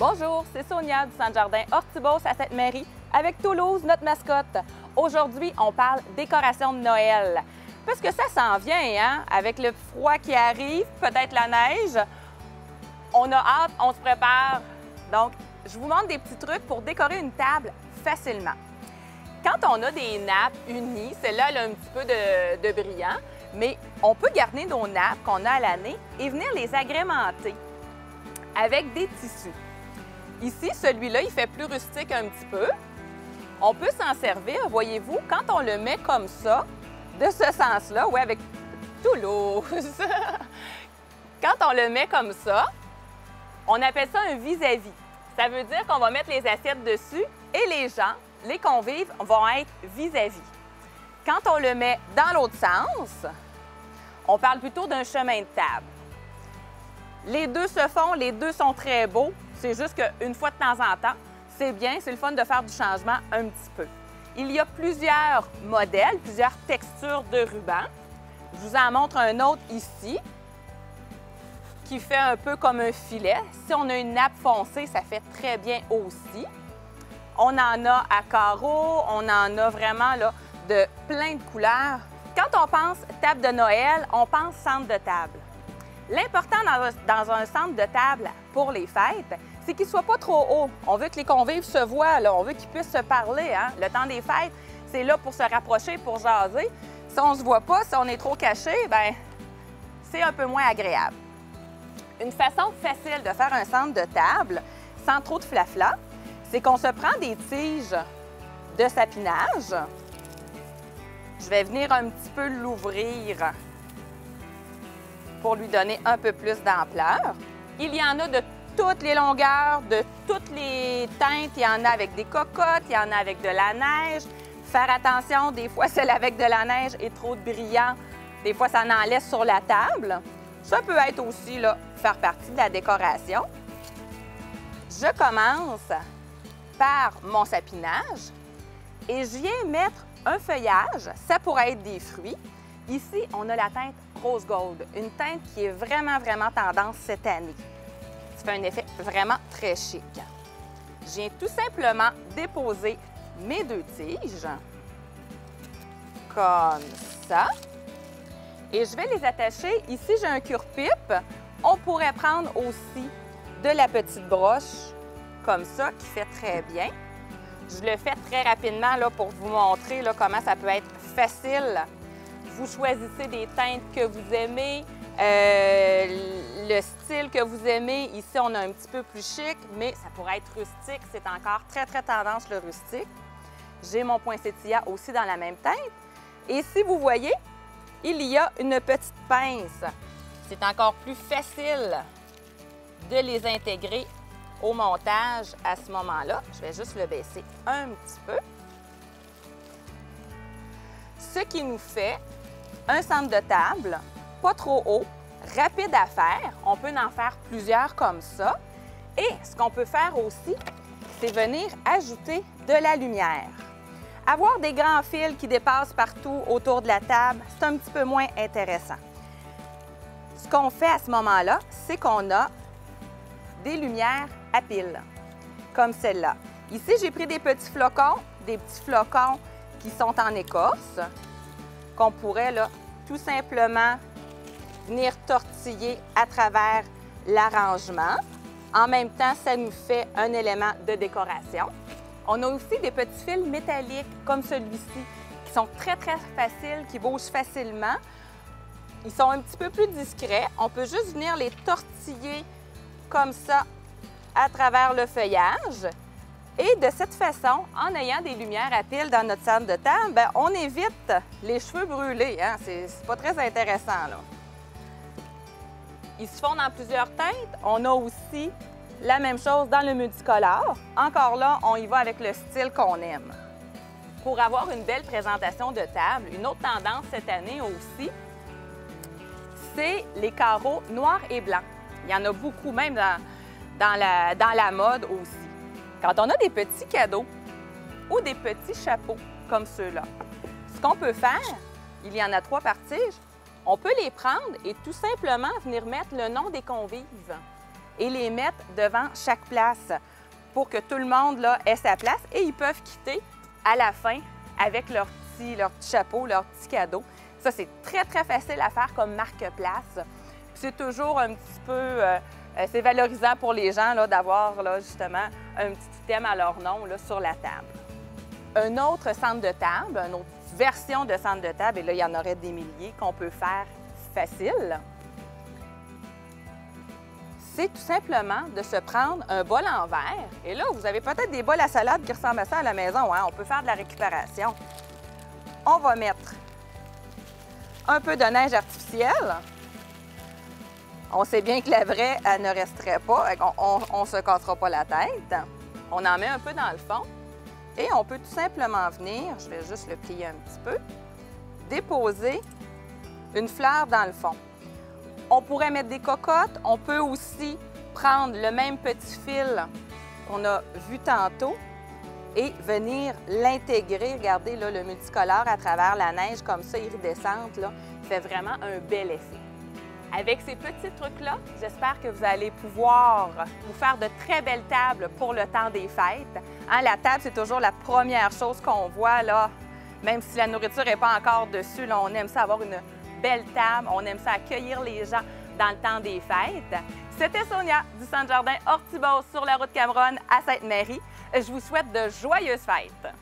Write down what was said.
Bonjour, c'est Sonia du Centre Jardin Hortibos à Sainte-Marie avec Toulouse, notre mascotte. Aujourd'hui, on parle décoration de Noël. Parce que ça s'en vient, hein? Avec le froid qui arrive, peut-être la neige. On a hâte, on se prépare. Donc, je vous montre des petits trucs pour décorer une table facilement. Quand on a des nappes unies, celle-là elle a un petit peu de brillant, mais on peut garder nos nappes qu'on a à l'année et venir les agrémenter avec des tissus. Ici, celui-là, il fait plus rustique un petit peu. On peut s'en servir, voyez-vous, quand on le met comme ça, de ce sens-là, oui, avec Toulouse. Quand on le met comme ça, on appelle ça un vis-à-vis. Ça veut dire qu'on va mettre les assiettes dessus et les gens, les convives, vont être vis-à-vis. Quand on le met dans l'autre sens, on parle plutôt d'un chemin de table. Les deux se font, les deux sont très beaux. C'est juste qu'une fois de temps en temps, c'est bien, c'est le fun de faire du changement un petit peu. Il y a plusieurs modèles, plusieurs textures de ruban. Je vous en montre un autre ici, qui fait un peu comme un filet. Si on a une nappe foncée, ça fait très bien aussi. On en a à carreaux, on en a vraiment là, de plein de couleurs. Quand on pense table de Noël, on pense centre de table. L'important dans un centre de table pour les fêtes, c'est qu'il ne soit pas trop haut. On veut que les convives se voient, là. On veut qu'ils puissent se parler. Hein? Le temps des fêtes, c'est là pour se rapprocher, pour jaser. Si on ne se voit pas, si on est trop caché, bien, c'est un peu moins agréable. Une façon facile de faire un centre de table, sans trop de flafla, c'est qu'on se prend des tiges de sapinage. Je vais venir un petit peu l'ouvrir pour lui donner un peu plus d'ampleur. Il y en a de toutes les longueurs, de toutes les teintes. Il y en a avec des cocottes, il y en a avec de la neige. Faire attention, des fois, celle avec de la neige est trop brillant. Des fois, ça en laisse sur la table. Ça peut être aussi, là, faire partie de la décoration. Je commence par mon sapinage et je viens mettre un feuillage. Ça pourrait être des fruits. Ici, on a la teinte Rose Gold, une teinte qui est vraiment, vraiment tendance cette année. Ça fait un effet vraiment très chic. Je viens tout simplement déposer mes deux tiges, comme ça. Et je vais les attacher. Ici, j'ai un cure-pipe. On pourrait prendre aussi de la petite broche, comme ça, qui fait très bien. Je le fais très rapidement là, pour vous montrer là, comment ça peut être facile. Vous choisissez des teintes que vous aimez, le style que vous aimez. Ici, on a un petit peu plus chic, mais ça pourrait être rustique. C'est encore très, très tendance, le rustique. J'ai mon poinsettia aussi dans la même teinte. Et si vous voyez, il y a une petite pince. C'est encore plus facile de les intégrer au montage à ce moment-là. Je vais juste le baisser un petit peu. Ce qui nous fait un centre de table, pas trop haut, rapide à faire. On peut en faire plusieurs comme ça. Et ce qu'on peut faire aussi, c'est venir ajouter de la lumière. Avoir des grands fils qui dépassent partout autour de la table, c'est un petit peu moins intéressant. Ce qu'on fait à ce moment-là, c'est qu'on a des lumières à piles, comme celle-là. Ici, j'ai pris des petits flocons qui sont en écorce, qu'on pourrait là, tout simplement venir tortiller à travers l'arrangement. En même temps, ça nous fait un élément de décoration. On a aussi des petits fils métalliques comme celui-ci, qui sont très, très faciles, qui bougent facilement. Ils sont un petit peu plus discrets. On peut juste venir les tortiller comme ça à travers le feuillage. Et de cette façon, en ayant des lumières à piles dans notre centre de table, bien, on évite les cheveux brûlés. Hein? C'est pas très intéressant, là. Ils se font dans plusieurs teintes. On a aussi la même chose dans le multicolore. Encore là, on y va avec le style qu'on aime. Pour avoir une belle présentation de table, une autre tendance cette année aussi, c'est les carreaux noirs et blancs. Il y en a beaucoup, même dans la mode aussi. Quand on a des petits cadeaux ou des petits chapeaux comme ceux-là, ce qu'on peut faire, il y en a 3 par tige, on peut les prendre et tout simplement venir mettre le nom des convives et les mettre devant chaque place pour que tout le monde là, ait sa place et ils peuvent quitter à la fin avec leur petit chapeau, leur petit cadeau. Ça, c'est très, très facile à faire comme marque-place. C'est toujours un petit peu... c'est valorisant pour les gens d'avoir justement un petit item à leur nom là, sur la table. Un autre centre de table, une autre version de centre de table, et là, il y en aurait des milliers qu'on peut faire facile. C'est tout simplement de se prendre un bol en verre. Et là, vous avez peut-être des bols à salade qui ressemblent à ça à la maison. Hein? On peut faire de la récupération. On va mettre un peu de neige artificielle. On sait bien que la vraie, elle ne resterait pas. On ne se cassera pas la tête. On en met un peu dans le fond. Et on peut tout simplement venir, je vais juste le plier un petit peu, déposer une fleur dans le fond. On pourrait mettre des cocottes. On peut aussi prendre le même petit fil qu'on a vu tantôt et venir l'intégrer. Regardez là, le multicolore à travers la neige comme ça, iridescente, là, fait vraiment un bel effet. Avec ces petits trucs-là, j'espère que vous allez pouvoir vous faire de très belles tables pour le temps des fêtes. Hein, la table, c'est toujours la première chose qu'on voit, là. Même si la nourriture n'est pas encore dessus, là, on aime ça avoir une belle table, on aime ça accueillir les gens dans le temps des fêtes. C'était Sonia du Centre Jardin Hortibos sur la route Cameron à Sainte-Marie. Je vous souhaite de joyeuses fêtes!